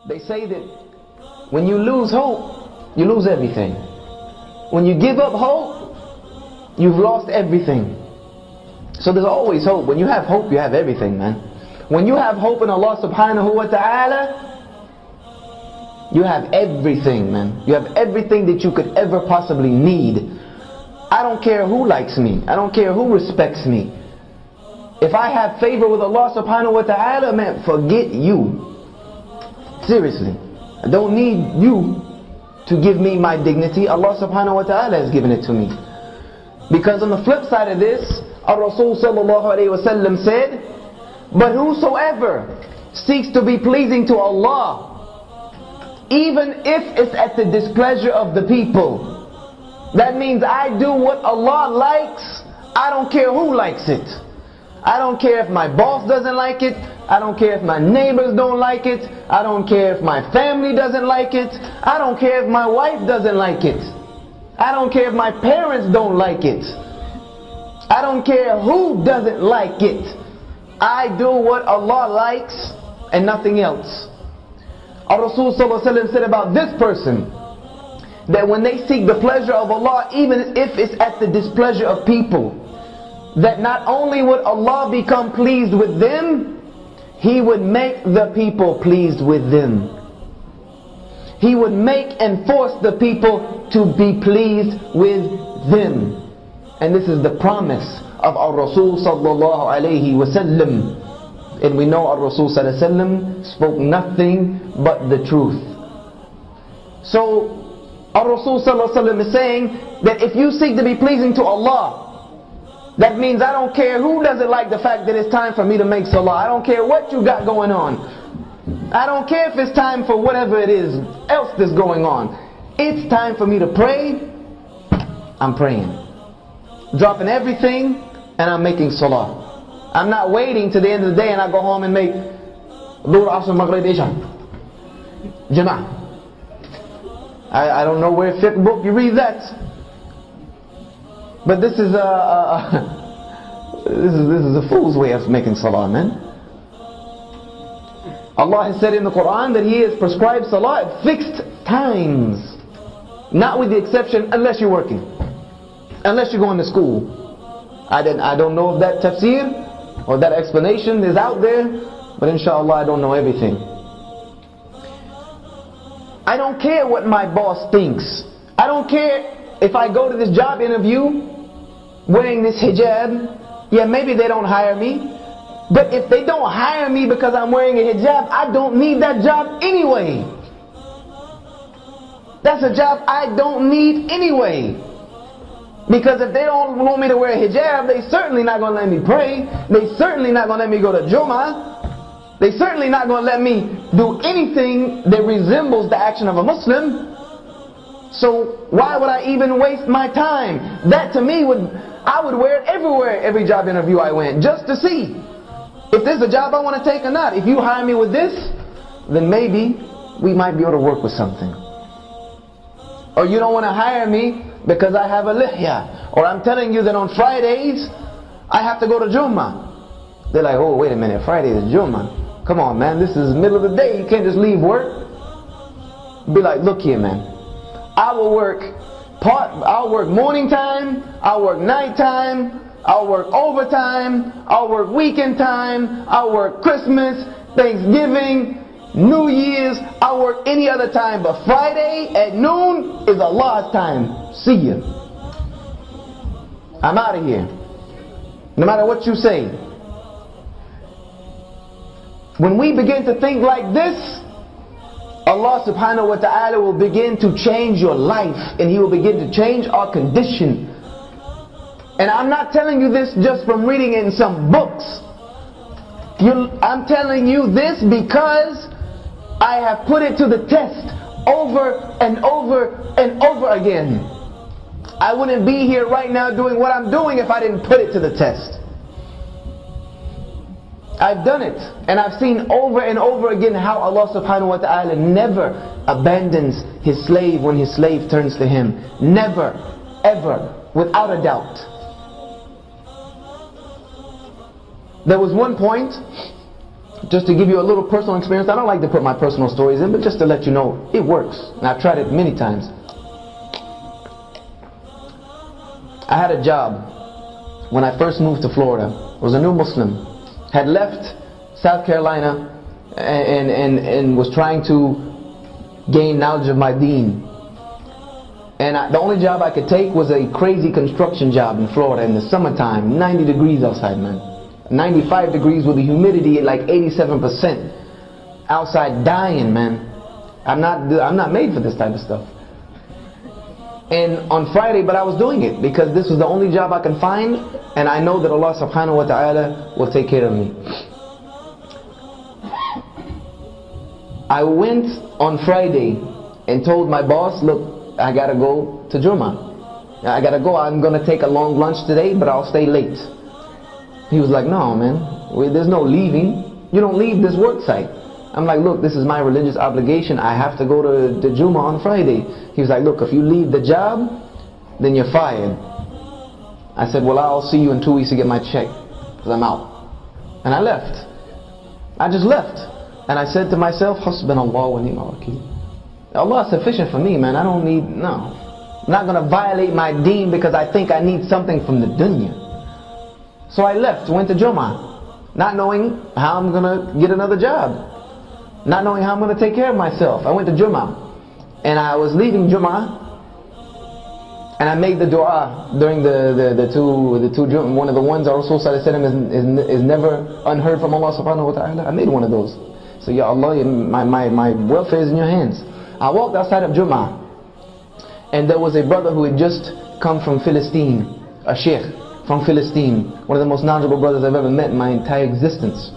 They say that when you lose hope, you lose everything. When you give up hope, you've lost everything. So there's always hope. When you have hope, you have everything, man. When you have hope in Allah subhanahu wa ta'ala, you have everything, man. You have everything that you could ever possibly need. I don't care who likes me. I don't care who respects me. If I have favor with Allah subhanahu wa ta'ala, man, forget you. Seriously. I don't need you to give me my dignity. Allah subhanahu wa ta'ala has given it to me. Because on the flip side of this, Ar-Rasul sallallahu alayhi wa sallam said, but whosoever seeks to be pleasing to Allah, even if it's at the displeasure of the people, that means I do what Allah likes. I don't care who likes it. I don't care if my boss doesn't like it. I don't care if my neighbors don't like it. I don't care if my family doesn't like it. I don't care if my wife doesn't like it. I don't care if my parents don't like it. I don't care who doesn't like it. I do what Allah likes and nothing else. Ar-Rasul sallallahu alaihi wasallam said about this person that when they seek the pleasure of Allah, even if it's at the displeasure of people, that not only would Allah become pleased with them, He would make the people pleased with them. He would make and force the people to be pleased with them. And this is the promise of Ar-Rasul sallallahu alayhi wasallam. And we know Ar-Rasul sallallahu alayhi wasallam spoke nothing but the truth. So Ar-Rasul sallallahu alayhi wasallam is saying that if you seek to be pleasing to Allah, that means I don't care who doesn't like the fact that it's time for me to make salah. I don't care what you got going on. I don't care if it's time for whatever it is else that's going on. It's time for me to pray. I'm praying. Dropping everything and I'm making salah. I'm not waiting to the end of the day and I go home and make Dhuhr, Asr, Maghrib, Isha, Jama'ah. I don't know where fiqh book you read that. But this is a fool's way of making salah, man. Allah has said in the Quran that He has prescribed salah at fixed times. Not with the exception, unless you're working. Unless you're going to school. I don't know if that tafsir or that explanation is out there, but inshallah I don't know everything. I don't care what my boss thinks. I don't care if I go to this job interview wearing this hijab. Yeah, maybe they don't hire me. But if they don't hire me because I'm wearing a hijab, I don't need that job anyway. That's a job I don't need anyway. Because if they don't want me to wear a hijab, they certainly not going to let me pray. They certainly not going to let me go to Jummah. They certainly not going to let me do anything that resembles the action of a Muslim. So why would I even waste my time? That to me I would wear it everywhere, every job interview I went, just to see if this is a job I want to take or not. If you hire me with this, then maybe we might be able to work with something. Or you don't want to hire me because I have a lihya. Or I'm telling you that on Fridays I have to go to Jummah. They're like, oh wait a minute, Friday is Jummah. Come on man, this is the middle of the day, you can't just leave work. Be like, look here man, I'll work morning time, I'll work night time, I'll work overtime, I'll work weekend time, I'll work Christmas, Thanksgiving, New Year's, I'll work any other time, but Friday at noon is Allah's time. See ya. I'm out of here. No matter what you say. When we begin to think like this, Allah subhanahu wa ta'ala will begin to change your life, and He will begin to change our condition. And I'm not telling you this just from reading in some books. I'm telling you this because I have put it to the test over and over and over again. I wouldn't be here right now doing what I'm doing if I didn't put it to the test. I've done it, and I've seen over and over again how Allah subhanahu wa ta'ala never abandons His slave when His slave turns to Him. Never, ever, without a doubt. There was one point just to give you a little personal experience. I don't like to put my personal stories in, but just to let you know, it works. And I've tried it many times. I had a job when I first moved to Florida. I was a new Muslim. Had left South Carolina and was trying to gain knowledge of my deen. And the only job I could take was a crazy construction job in Florida in the summertime. 90 degrees outside, man. 95 degrees with the humidity at like 87%. Outside dying, man. I'm not made for this type of stuff. And on Friday, but I was doing it because this was the only job I can find, and I know that Allah subhanahu wa ta'ala will take care of me. I went on Friday and told my boss, look, I gotta go to Jummah. I gotta go. I'm gonna take a long lunch today, but I'll stay late. He was like, no, man, there's no leaving. You don't leave this work site. I'm like, look, this is my religious obligation. I have to go to Jummah on Friday. He was like, look, if you leave the job, then you're fired. I said, well, I'll see you in 2 weeks to get my check, because I'm out. And I left. I just left. And I said to myself, Hasbunallah wa ni'mal wakeel. Allah is sufficient for me, man. I don't need, no. I'm not going to violate my deen because I think I need something from the dunya. So I left, went to Jummah, not knowing how I'm going to get another job. Not knowing how I'm going to take care of myself. I went to Jummah. And I was leaving Jummah, and I made the dua during the two Jummah. One of the ones that Rasul SAW is never unheard from Allah subhanahu wa ta'ala. I made one of those. So Ya Allah, my welfare is in your hands. I walked outside of Jummah, and there was a brother who had just come from Philistine, a sheikh from Philistine, one of the most knowledgeable brothers I've ever met in my entire existence.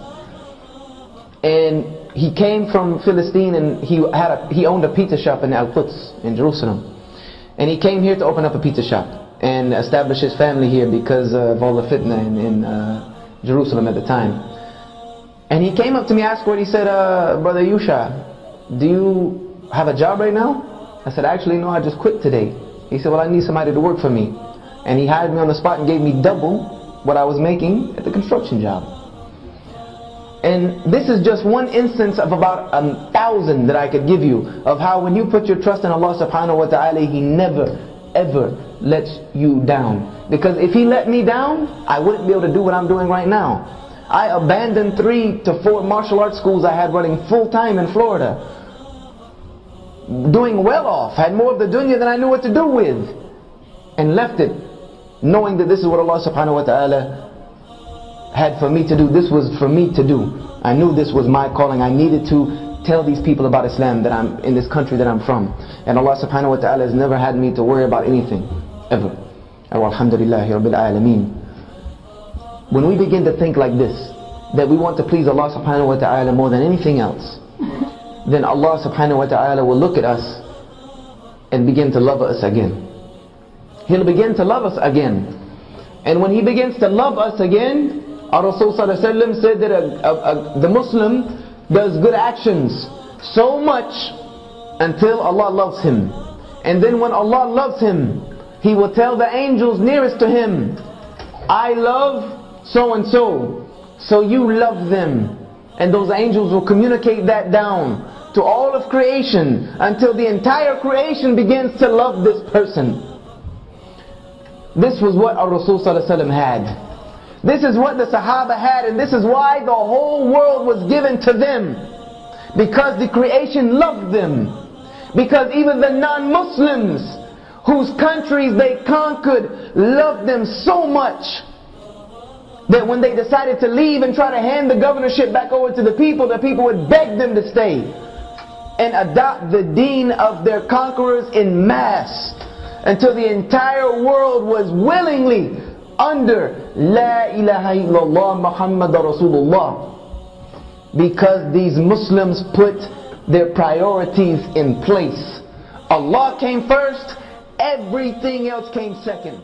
And he came from Philistine, and he owned a pizza shop in Al-Quds in Jerusalem. And he came here to open up a pizza shop and establish his family here because of all the fitna in Jerusalem at the time. And he came up to me afterward. He said, Brother Yusha, do you have a job right now? I said, actually no, I just quit today. He said, well, I need somebody to work for me. And he hired me on the spot and gave me double what I was making at the construction job. And this is just one instance of about 1,000 that I could give you of how when you put your trust in Allah subhanahu wa ta'ala, He never ever lets you down. Because if He let me down, I wouldn't be able to do what I'm doing right now. I abandoned 3 to 4 martial arts schools I had running full time in Florida, doing well off, had more of the dunya than I knew what to do with, and left it knowing that this is what Allah subhanahu wa ta'ala had for me to do. This was for me to do. I knew this was my calling. I needed to tell these people about Islam, that I'm in this country that I'm from. And Allah subhanahu wa ta'ala has never had me to worry about anything, ever. Alhamdulillahi Rabbil Alameen. When we begin to think like this, that we want to please Allah subhanahu wa ta'ala more than anything else, then Allah subhanahu wa ta'ala will look at us and begin to love us again. He'll begin to love us again. And when He begins to love us again, our Rasul ﷺ said that the Muslim does good actions so much until Allah loves him. And then when Allah loves him, He will tell the angels nearest to him, I love so and so, so you love them. And those angels will communicate that down to all of creation until the entire creation begins to love this person. This was what our Rasul ﷺ had. This is what the Sahaba had, and this is why the whole world was given to them. Because the creation loved them. Because even the non-Muslims, whose countries they conquered, loved them so much that when they decided to leave and try to hand the governorship back over to the people would beg them to stay and adopt the deen of their conquerors in mass, until the entire world was willingly under La ilaha illallah Muhammad Rasulullah. Because these Muslims put their priorities in place. Allah came first, everything else came second.